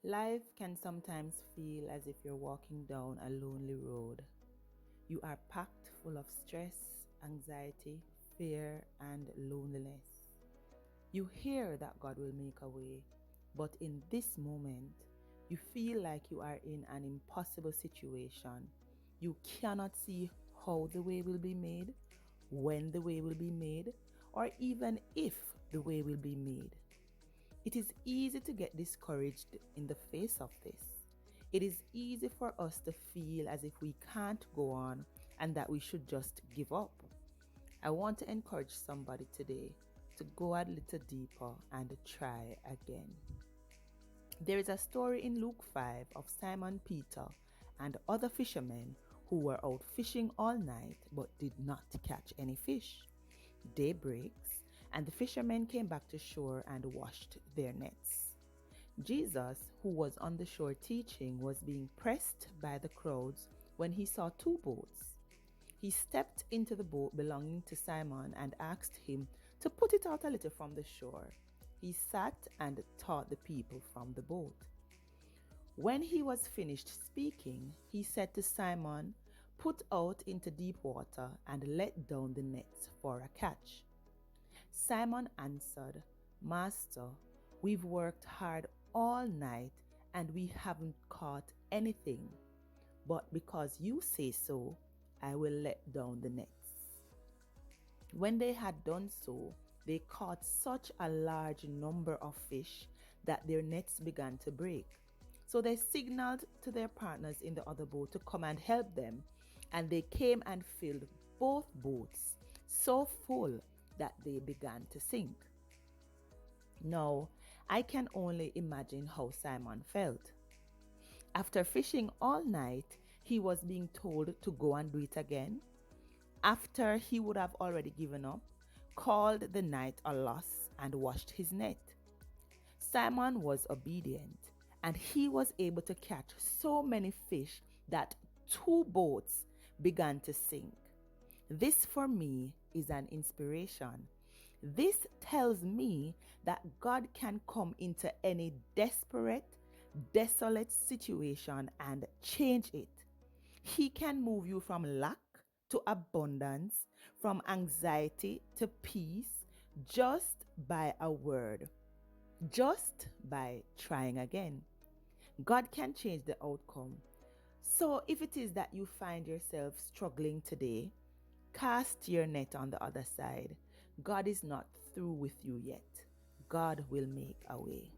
Life can sometimes feel as if you're walking down a lonely road. You are packed full of stress, anxiety, fear, and loneliness. You hear that God will make a way, but in this moment, you feel like you are in an impossible situation. You cannot see how the way will be made, when the way will be made, or even if the way will be made. It is easy to get discouraged in the face of this. It is easy for us to feel as if we can't go on and that we should just give up. I want to encourage somebody today to go a little deeper and try again. There is a story in Luke 5 of Simon Peter and other fishermen who were out fishing all night but did not catch any fish. Day breaks, and the fishermen came back to shore and washed their nets. Jesus, who was on the shore teaching, was being pressed by the crowds when he saw two boats. He stepped into the boat belonging to Simon and asked him to put it out a little from the shore. He sat and taught the people from the boat. When he was finished speaking, he said to Simon, "Put out into deep water and let down the nets for a catch." Simon answered, "Master, we've worked hard all night and we haven't caught anything. But because you say so, I will let down the nets." When they had done so, they caught such a large number of fish that their nets began to break. So they signaled to their partners in the other boat to come and help them, and they came and filled both boats so full that they began to sink. Now, I can only imagine how Simon felt. After fishing all night, he was being told to go and do it again. After he would have already given up, called the night a loss, and washed his net. Simon was obedient, and he was able to catch so many fish that two boats began to sink. This for me is an inspiration. This tells me that God can come into any desperate, desolate situation and change it. He can move you from lack to abundance, from anxiety to peace, just by a word, just by trying again. God can change the outcome. So if it is that you find yourself struggling today, cast your net on the other side. God is not through with you yet. God will make a way.